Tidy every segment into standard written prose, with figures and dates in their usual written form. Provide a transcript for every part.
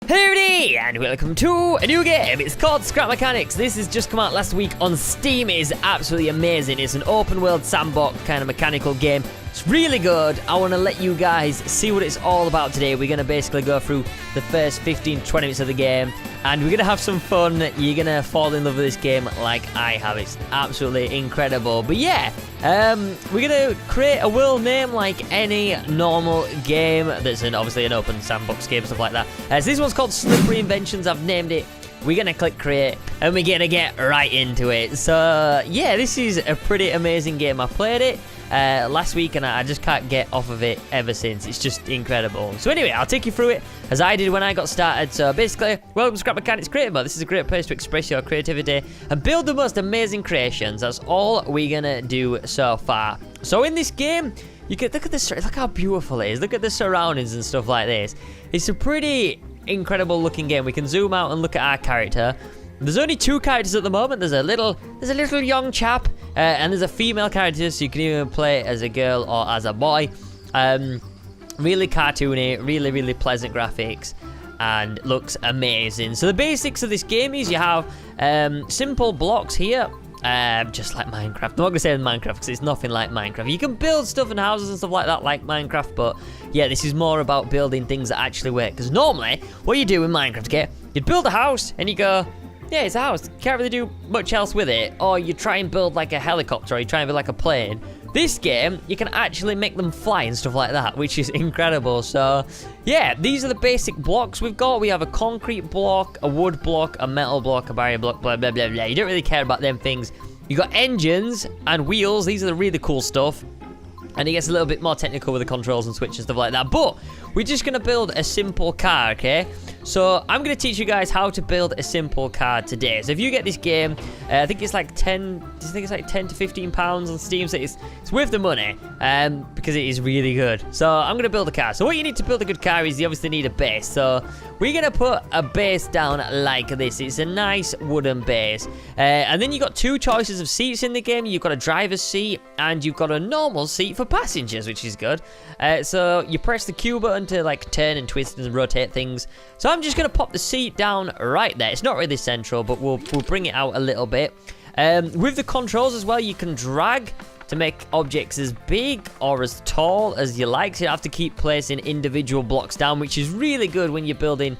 Howdy, and welcome to a new game. It's called Scrap Mechanics. This has just come out last week on Steam. It is absolutely amazing. It's an open world sandbox kind of mechanical game. It's really good. I want to let you guys see what it's all about today. We're going to basically go through the first 15-20 minutes of the game, and we're going to have some fun. You're going to fall in love with this game like I have. It's absolutely incredible. But yeah, we're going to create a world name like any normal game that's obviously an open sandbox game, stuff like that. So this one's called Slippery Inventions. I've named it. We're going to click create, and we're going to get right into it. So yeah, this is a pretty amazing game. I played it last week, and I just can't get off of it ever since. It's just incredible. So anyway, I'll take you through it as I did when I got started. So basically, welcome to Scrap Mechanics Creative Mode. This is a great place to express your creativity and build the most amazing creations. That's all we're gonna do so far. So in this game, you can look at this. Look how beautiful it is. Look at the surroundings and stuff like this. It's a pretty incredible looking game. We can zoom out and look at our character. There's only two characters at the moment. There's a little young chap, and there's a female character, so you can either play as a girl or as a boy. Really cartoony, really pleasant graphics, and looks amazing. So the basics of this game is you have simple blocks here, just like Minecraft. I'm not going to say Minecraft because it's nothing like Minecraft. You can build stuff and houses and stuff like that like Minecraft, but yeah, this is more about building things that actually work. Because normally, what you do in Minecraft, okay, you build a house and you go, yeah, it's a house. Can't really do much else with it. Or you try and build like a helicopter, or you try and build like a plane. This game, you can actually make them fly and stuff like that, which is incredible. So, yeah, these are the basic blocks we've got. We have a concrete block, a wood block, a metal block, a barrier block, blah, blah, blah, blah. You don't really care about them things. You got engines and wheels. These are the really cool stuff. And it gets a little bit more technical with the controls and switches and stuff like that. But we're just going to build a simple car, okay? So I'm going to teach you guys how to build a simple car today. So if you get this game, I think it's like 10 to 15 pounds on Steam. So it's worth the money because it is really good. So I'm going to build a car. So what you need to build a good car is you obviously need a base. So we're going to put a base down like this. It's a nice wooden base. And then you've got two choices of seats in the game. You've got a driver's seat and you've got a normal seat for passengers, which is good. So you press the Q button to like turn and twist and rotate things. So I'm just going to pop the seat down right there. It's not really central, but we'll bring it out a little bit. With the controls as well, you can drag to make objects as big or as tall as you like. So you have to keep placing individual blocks down, which is really good when you're building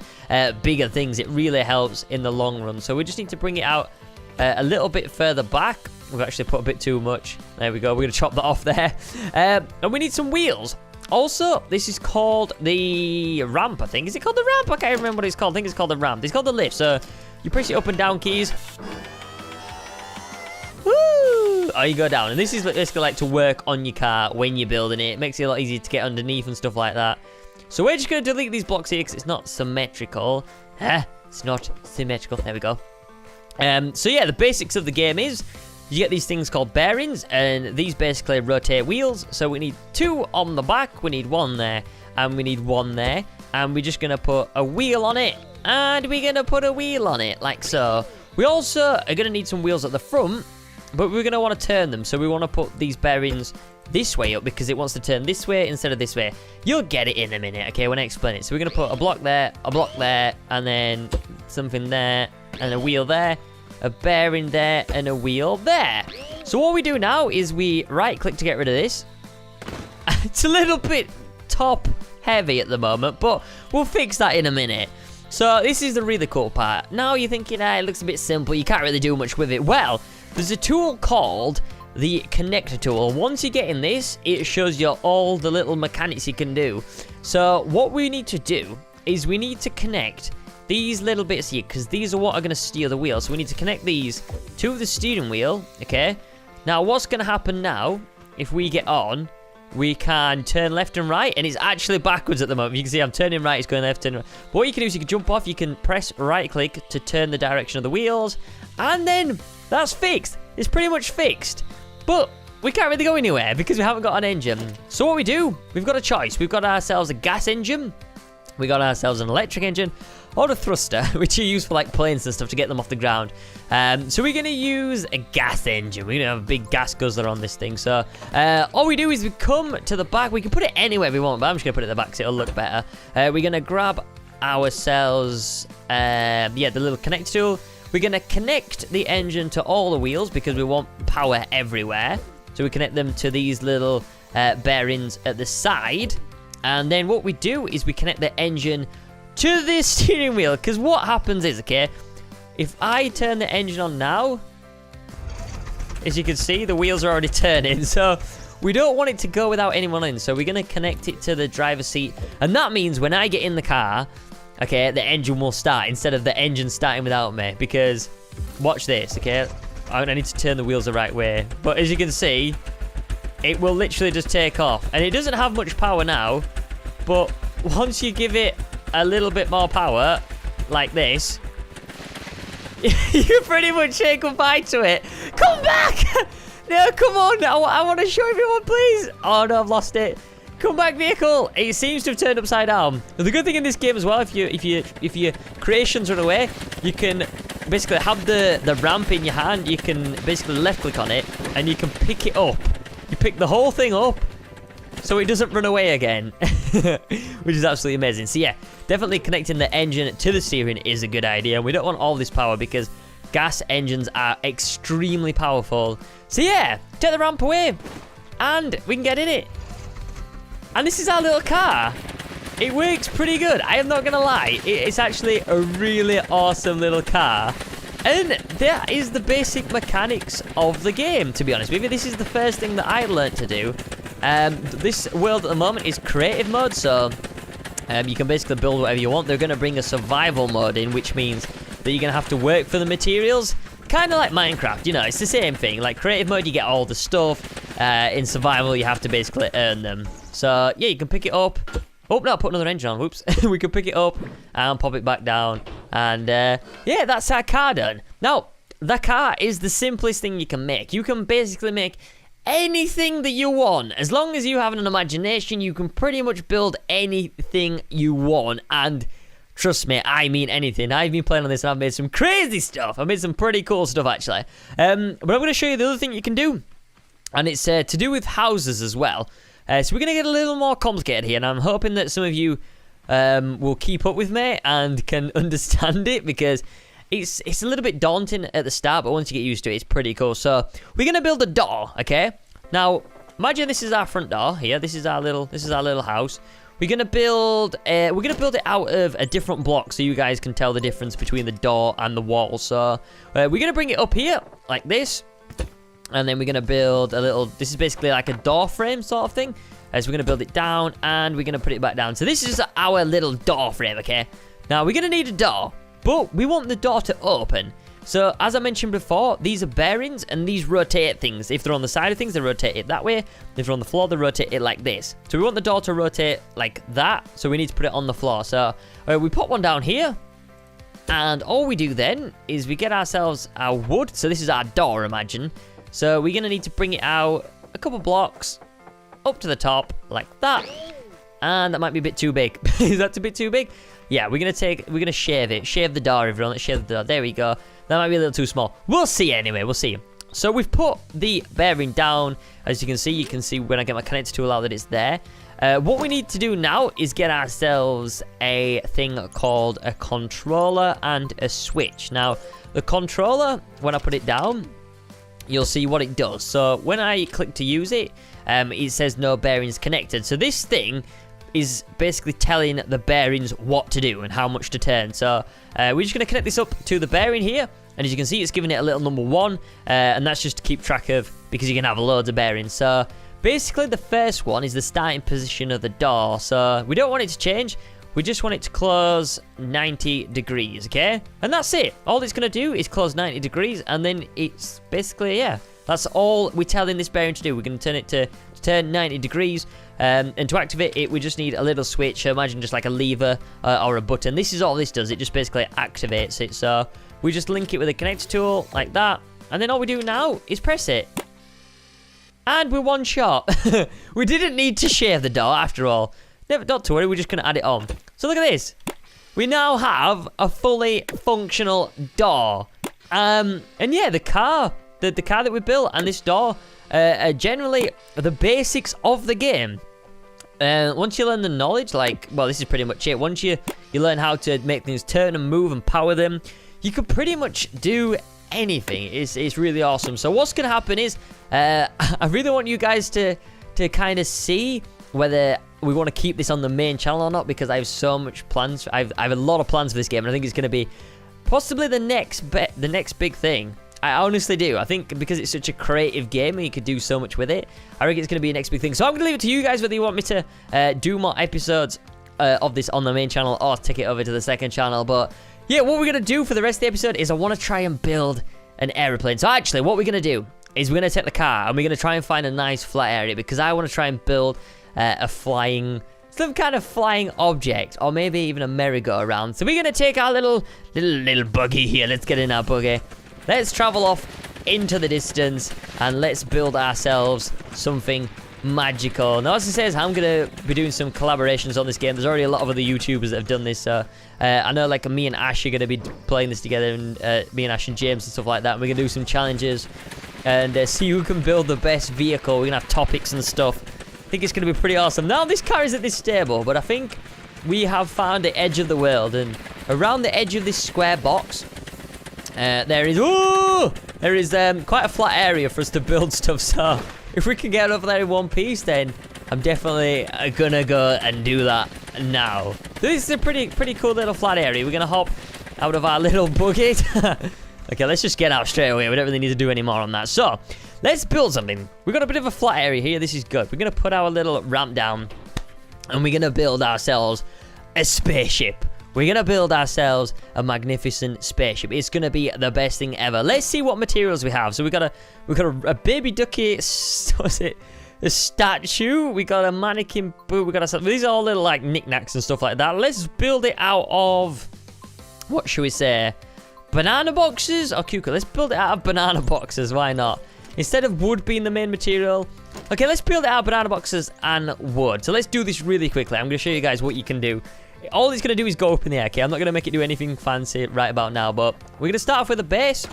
bigger things. It really helps in the long run. So we just need to bring it out a little bit further back. We've actually put a bit too much. There we go. We're going to chop that off there. And we need some wheels. Also, this is called the ramp, I think. Is it called the ramp? I can't remember what it's called. I think it's called the ramp. It's called the lift. So you press your up and down keys. Woo! Oh, you go down. And this is basically like to work on your car when you're building it. It makes it a lot easier to get underneath and stuff like that. So we're just going to delete these blocks here because it's not symmetrical. It's not symmetrical. There we go. So yeah, the basics of the game is you get these things called bearings, and these basically rotate wheels. So we need two on the back, we need one there, and we need one there. And we're just going to put a wheel on it, and we're going to put a wheel on it, like so. We also are going to need some wheels at the front, but we're going to want to turn them. So we want to put these bearings this way up, because it wants to turn this way instead of this way. You'll get it in a minute, okay, when I explain it. So we're going to put a block there, and then something there, and a wheel there. A bearing there and a wheel there. So what we do now is we right click to get rid of this. It's a little bit top heavy at the moment, but we'll fix that in a minute. So this is the really cool part. Now you're thinking, it looks a bit simple, you can't really do much with it. Well, there's a tool called the connector tool. Once you get in this, it shows you all the little mechanics you can do. So what we need to do is we need to connect these little bits here, because these are what are going to steer the wheel. So we need to connect these to the steering wheel, okay? Now, what's going to happen now, if we get on, we can turn left and right, and it's actually backwards at the moment. You can see I'm turning right, it's going left and right. But what you can do is you can jump off, you can press right-click to turn the direction of the wheels, and then that's fixed. It's pretty much fixed. But we can't really go anywhere because we haven't got an engine. So what we do, we've got a choice. We've got ourselves a gas engine, we got ourselves an electric engine, or a thruster, which you use for like planes and stuff to get them off the ground. So we're going to use a gas engine. We're going to have a big gas guzzler on this thing. So all we do is we come to the back. We can put it anywhere we want, but I'm just going to put it at the back so it'll look better. We're going to grab ourselves, the little connect tool. We're going to connect the engine to all the wheels because we want power everywhere. So we connect them to these little bearings at the side. And then what we do is we connect the engine to the steering wheel. Because what happens is, okay, if I turn the engine on now, as you can see, the wheels are already turning. So we don't want it to go without anyone in. So we're going to connect it to the driver's seat. And that means when I get in the car, okay, the engine will start instead of the engine starting without me. Because, watch this, okay? I need to turn the wheels the right way. But as you can see, it will literally just take off. And it doesn't have much power now. But once you give it a little bit more power, like this, you pretty much say goodbye to it. Come back! No, come on. I want to show everyone, please. Oh, no, I've lost it. Come back, vehicle. It seems to have turned upside down. The good thing in this game as well, if your creations run away, you can basically have the ramp in your hand. You can basically left click on it and you can pick it up. You pick the whole thing up so it doesn't run away again, which is absolutely amazing. So yeah, definitely connecting the engine to the steering is a good idea. We don't want all this power because gas engines are extremely powerful. So yeah, take the ramp away and we can get in it. And this is our little car. It works pretty good. I am not going to lie. It's actually a really awesome little car. And that is the basic mechanics of the game, to be honest with you. This is the first thing that I learned to do. This world at the moment is creative mode, so you can basically build whatever you want. They're going to bring a survival mode in, which means that you're going to have to work for the materials. Kind of like Minecraft, you know, it's the same thing. Like creative mode, you get all the stuff. In survival, you have to basically earn them. So, yeah, you can pick it up. Oh, no, put another engine on. Whoops. We can pick it up and pop it back down. And, yeah, that's our car done. Now, the car is the simplest thing you can make. You can basically make anything that you want. As long as you have an imagination, you can pretty much build anything you want. And trust me, I mean anything. I've been playing on this and I've made some crazy stuff. I've made some pretty cool stuff, actually. But I'm going to show you the other thing you can do. And it's to do with houses as well. So we're going to get a little more complicated here, and I'm hoping that some of you will keep up with me and can understand it, because it's a little bit daunting at the start, but once you get used to it, it's pretty cool. So we're going to build a door, okay? Now, imagine this is our front door here. This is our little house. We're going to build it out of a different block so you guys can tell the difference between the door and the wall. So we're going to bring it up here like this. And then we're going to build a little... This is basically like a door frame sort of thing. So we're going to build it down, and we're going to put it back down. So this is our little door frame, okay? Now, we're going to need a door, but we want the door to open. So, as I mentioned before, these are bearings, and these rotate things. If they're on the side of things, they rotate it that way. If they're on the floor, they rotate it like this. So we want the door to rotate like that. So we need to put it on the floor. So we put one down here. And all we do then is we get ourselves our wood. So this is our door, imagine. So we're going to need to bring it out a couple blocks up to the top like that. And that might be a bit too big. Is that a bit too big? Yeah, we're going to shave it. Shave the door, everyone. Let's shave the door. There we go. That might be a little too small. We'll see anyway. We'll see. So we've put the bearing down. As you can see when I get my connector tool out that it's there. What we need to do now is get ourselves a thing called a controller and a switch. Now, the controller, when I put it down, you'll see what it does. So when I click to use it, it says no bearings connected. So this thing is basically telling the bearings what to do and how much to turn. So we're just going to connect this up to the bearing here. And as you can see, it's giving it a little number 1. And that's just to keep track of, because you can have loads of bearings. So basically the first one is the starting position of the door. So we don't want it to change. We just want it to close 90 degrees, okay? And that's it. All it's going to do is close 90 degrees, and then it's basically, yeah, that's all we're telling this bearing to do. We're going to turn it to turn 90 degrees, and to activate it, we just need a little switch. So imagine just like a lever or a button. This is all this does. It just basically activates it. So we just link it with a connector tool like that, and then all we do now is press it. And we're one shot. We didn't need to shave the door after all. Not to worry, we're just going to add it on. So look at this. We now have a fully functional door. And yeah, the car that we built and this door are generally the basics of the game. once you learn the knowledge, like, well, this is pretty much it. Once you learn how to make things turn and move and power them, you can pretty much do anything. It's really awesome. So what's going to happen is, I really want you guys to kind of see whether we want to keep this on the main channel or not, because I have so much plans. I have a lot of plans for this game, and I think it's going to be possibly the next big thing. I honestly do. I think because it's such a creative game and you could do so much with it, I reckon it's going to be the next big thing. So I'm going to leave it to you guys whether you want me to do more episodes of this on the main channel or take it over to the second channel. But yeah, what we're going to do for the rest of the episode is I want to try and build an aeroplane. So actually, what we're going to do is we're going to take the car and we're going to try and find a nice flat area, because I want to try and build some kind of flying object, or maybe even a merry-go-round. So we're going to take our little buggy here. Let's get in our buggy. Let's travel off into the distance and let's build ourselves something magical. Now, as it says, I'm going to be doing some collaborations on this game. There's already a lot of other YouTubers that have done this. So I know, like, me and Ash are going to be playing this together, and me and Ash and James and stuff like that. And we're going to do some challenges and see who can build the best vehicle. We're going to have topics and stuff. I think it's going to be pretty awesome. Now, this car is at this stable, but I think we have found the edge of the world. And around the edge of this square box, there is quite a flat area for us to build stuff. So if we can get over there in one piece, then I'm definitely gonna go and do that now. This is a pretty cool little flat area. We're gonna hop out of our little buggy. Okay, let's just get out straight away. We don't really need to do any more on that. So let's build something. We've got a bit of a flat area here. This is good. We're gonna put our little ramp down, and we're gonna build ourselves a spaceship. We're going to build ourselves a magnificent spaceship. It's going to be the best thing ever. Let's see what materials we have. So we got a baby ducky, what's it? A statue. We got a mannequin boot. These are all little, like, knickknacks and stuff like that. Let's build it out of, what should we say? Banana boxes or cucumber? Let's build it out of banana boxes. Why not? Instead of wood being the main material. Okay, let's build it out of banana boxes and wood. So let's do this really quickly. I'm going to show you guys what you can do. All it's going to do is go up in the air, okay? I'm not going to make it do anything fancy right about now, but we're going to start off with a base.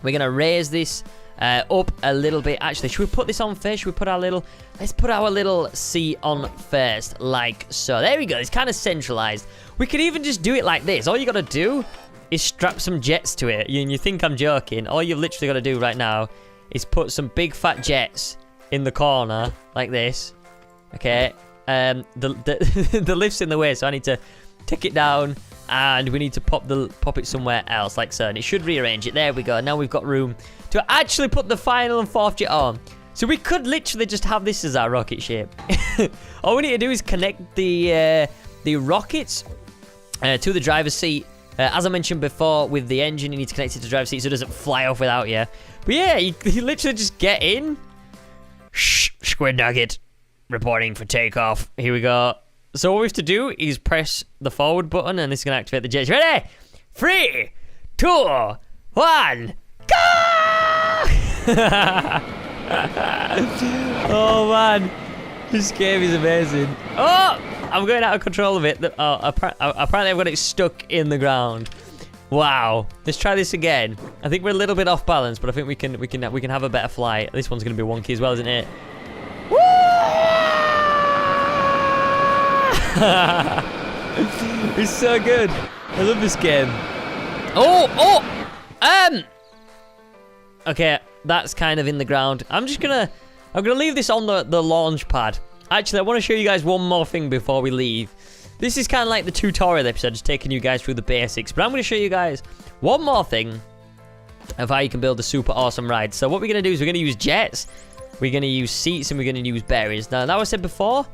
We're going to raise this up a little bit. Actually, should we put this on first? Should we put our little... Let's put our little seat on first, like so. There we go. It's kind of centralized. We could even just do it like this. All you got to do is strap some jets to it. And you think I'm joking. All you've literally got to do right now is put some big fat jets in the corner, like this. Okay? The lift's in the way, so I need to take it down, and we need to pop it somewhere else, like so, and it should rearrange it. There we go. Now we've got room to actually put the final and fourth jet on. So we could literally just have this as our rocket ship. All we need to do is connect the rockets to the driver's seat. As I mentioned before, with the engine, you need to connect it to the driver's seat so it doesn't fly off without you. But yeah, you literally just get in. Shh, Squid Nugget. Reporting for takeoff. Here we go. So what we have to do is press the forward button, and this is going to activate the jets. Ready? 3, 2, 1, go! Oh, man. This game is amazing. Oh! I'm going out of control of it. Apparently I've got it stuck in the ground. Wow. Let's try this again. I think we're a little bit off balance, but I think we can have a better flight. This one's going to be wonky as well, isn't it? Woo! It's so good. I love this game. Okay, that's kind of in the ground. I'm gonna leave this on the launch pad. Actually, I want to show you guys one more thing before we leave. This is kind of like the tutorial episode, just taking you guys through the basics. But I'm going to show you guys one more thing of how you can build a super awesome ride. So what we're going to do is we're going to use jets, we're going to use seats, and we're going to use bearings. Now, like I said before,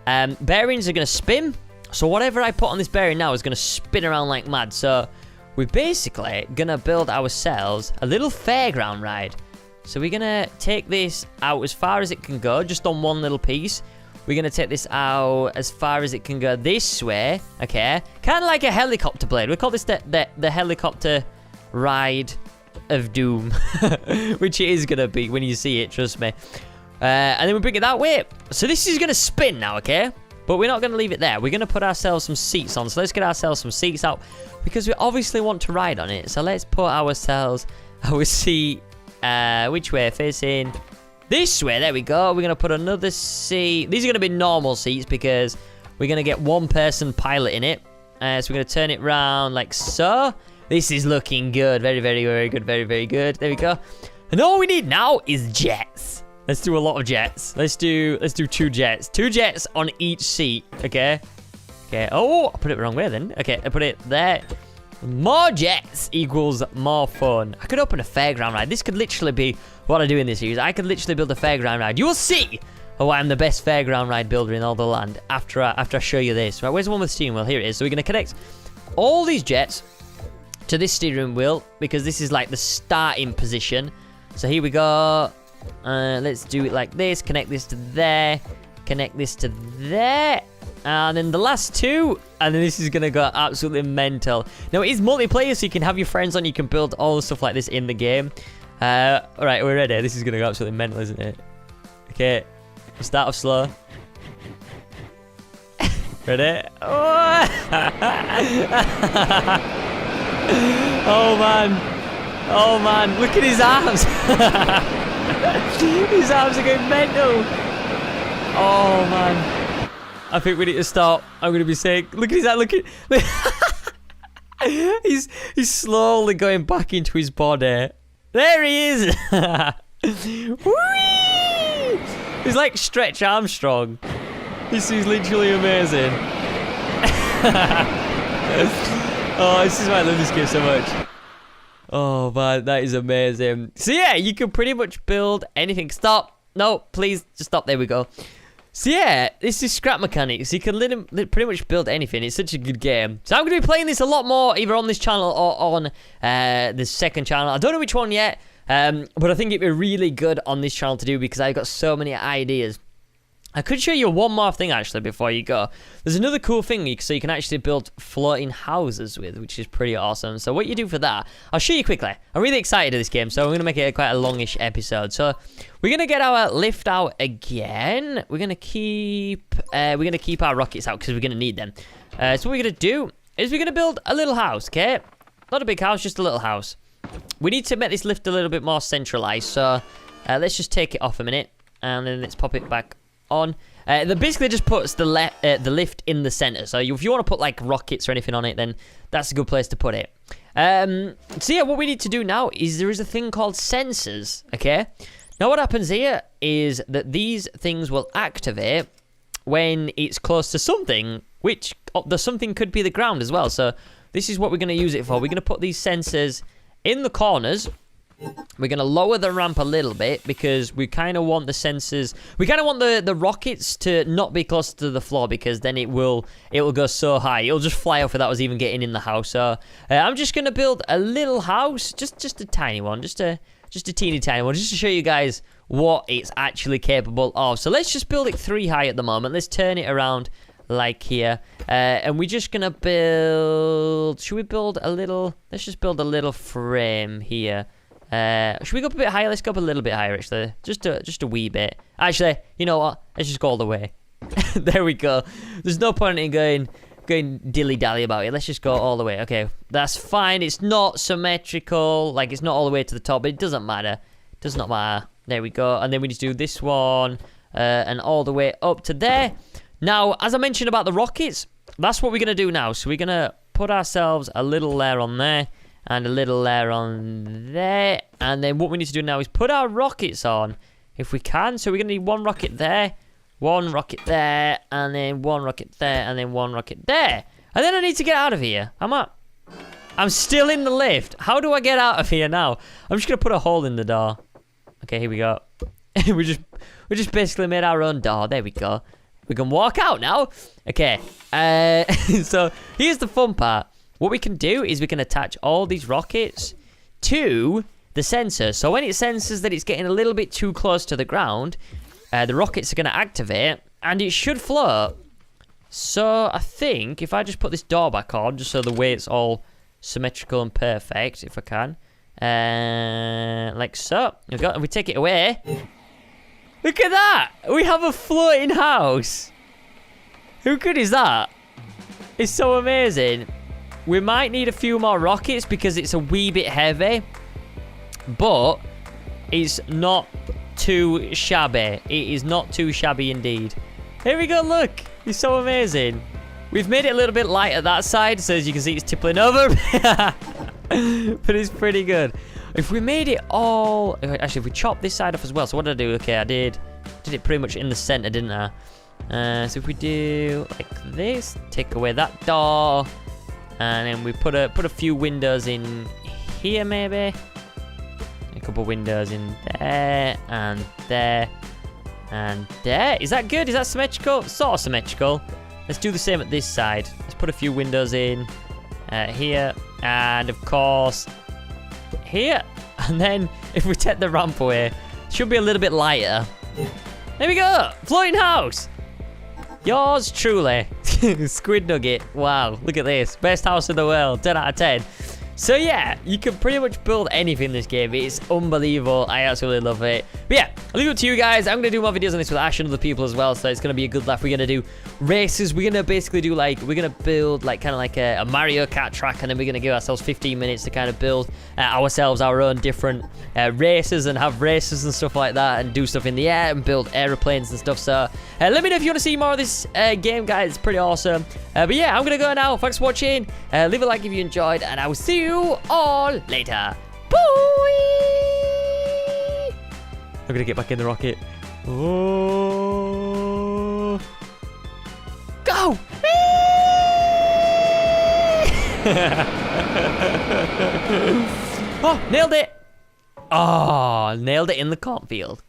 bearings are going to spin. So whatever I put on this bearing now is going to spin around like mad. So we're basically going to build ourselves a little fairground ride. So we're going to take this out as far as it can go, just on one little piece. We're going to take this out as far as it can go this way, okay? Kind of like a helicopter blade. We call this the helicopter ride of doom, which it is going to be when you see it, trust me. And then we bring it that way. So this is going to spin now, okay? But we're not going to leave it there. We're going to put ourselves some seats on. So let's get ourselves some seats out because we obviously want to ride on it. So let's put ourselves our seat, which way? Facing this way. There we go. We're going to put another seat. These are going to be normal seats because we're going to get one person piloting it. So we're going to turn it around like so. This is looking good. Very, very, very good. Very, very good. There we go. And all we need now is jets. Let's do a lot of jets. Let's do 2 jets. 2 jets on each seat. Okay. Okay. Oh, I put it the wrong way then. Okay, I put it there. More jets equals more fun. I could open a fairground ride. This could literally be what I do in this series. I could literally build a fairground ride. You will see why I'm the best fairground ride builder in all the land after I show you this. Right, where's the one with the steering wheel? Here it is. So we're going to connect all these jets to this steering wheel because this is like the starting position. So here we go. Let's do it like this. Connect this to there. Connect this to there. And then the last 2. And then this is going to go absolutely mental. Now, it is multiplayer, so you can have your friends on. You can build all the stuff like this in the game. Alright, we're ready. This is going to go absolutely mental, isn't it? Okay. We'll start off slow. Ready? Oh. Oh, man. Oh, man. Look at his arms. His arms are going mental. Oh, man. I think we need to stop. I'm going to be sick. Look at his eye. Look at... he's slowly going back into his body. There he is. Whee! He's like Stretch Armstrong. This is literally amazing. Oh, this is why I love this game so much. Oh, man, that is amazing. So, yeah, you can pretty much build anything. Stop. No, please, just stop. There we go. So, yeah, this is Scrap Mechanics. You can pretty much build anything. It's such a good game. So, I'm going to be playing this a lot more, either on this channel or on the second channel. I don't know which one yet, but I think it'd be really good on this channel to do because I've got so many ideas. I could show you one more thing, actually, before you go. There's another cool thing so you can actually build floating houses with, which is pretty awesome. So what you do for that, I'll show you quickly. I'm really excited to this game, so I'm going to make it quite a longish episode. So we're going to get our lift out again. We're going to keep our rockets out because we're going to need them. So what we're going to do is we're going to build a little house, okay? Not a big house, just a little house. We need to make this lift a little bit more centralized. So let's just take it off a minute, and then let's pop it back on. That basically just puts the lift in the center. So if you want to put like rockets or anything on it, then that's a good place to put it. So yeah, what we need to do now is there is a thing called sensors. Okay. Now what happens here is that these things will activate when it's close to something, which the something could be the ground as well. So this is what we're going to use it for. We're going to put these sensors in the corners. We're going to lower the ramp a little bit because we kind of want the sensors... We kind of want the rockets to not be close to the floor because then it will go so high. It'll just fly off without us even getting in the house. So I'm just going to build a little house. Just a tiny one. Just a teeny tiny one. Just to show you guys what it's actually capable of. So let's just build it 3 high at the moment. Let's turn it around like here. And we're just going to build... Should we build a little... Let's just build a little frame here. Should we go up a bit higher? Let's go up a little bit higher, actually. Just a wee bit. Actually, you know what? Let's just go all the way. There we go. There's no point in going dilly-dally about it. Let's just go all the way. Okay, that's fine. It's not symmetrical. Like, it's not all the way to the top, but it doesn't matter. It does not matter. There we go. And then we just do this one and all the way up to there. Now, as I mentioned about the rockets, that's what we're going to do now. So we're going to put ourselves a little layer on there. And a little layer on there. And then what we need to do now is put our rockets on. If we can. So we're going to need 1 rocket there. 1 rocket there. And then 1 rocket there. And then 1 rocket there. And then I need to get out of here. I'm still in the lift. How do I get out of here now? I'm just going to put a hole in the door. Okay, here we go. we just basically made our own door. There we go. We can walk out now. Okay. So here's the fun part. What we can do is we can attach all these rockets to the sensor. So when it senses that it's getting a little bit too close to the ground, the rockets are going to activate and it should float. So I think if I just put this door back on, just so the way it's all symmetrical and perfect, if I can. Like so. And we take it away. Look at that! We have a floating house. How good is that? It's so amazing. We might need a few more rockets because it's a wee bit heavy. But it's not too shabby. It is not too shabby indeed. Here we go, look. It's so amazing. We've made it a little bit light at that side, so as you can see, it's tippling over. But it's pretty good. If we made it all... Actually, if we chop this side off as well. So what did I do? Okay, I did it pretty much in the center, didn't I? So if we do like this, take away that door, and then we put a few windows in here, maybe. A couple windows in there, and there, and there. Is that good? Is that symmetrical? Sort of symmetrical. Let's do the same at this side. Let's put a few windows in here, and of course here. And then if we take the ramp away, it should be a little bit lighter. There we go, floating house. Yours truly, Squid Nugget. Wow, look at this, best house in the world, 10 out of 10. So yeah, you can pretty much build anything in this game. It's unbelievable. I absolutely love it. But yeah, I'll leave it to you guys. I'm going to do more videos on this with Ash and other people as well. So it's going to be a good laugh. We're going to do races. We're going to basically do like, we're going to build like kind of like a Mario Kart track. And then we're going to give ourselves 15 minutes to kind of build ourselves our own different races and have races and stuff like that. And do stuff in the air and build aeroplanes and stuff. So let me know if you want to see more of this game, guys. It's pretty awesome. But yeah, I'm going to go now. Thanks for watching. Leave a like if you enjoyed. And I will see you all later. Bye. I'm gonna get back in the rocket. Oh, go! Oh, nailed it! Oh, nailed it in the cornfield.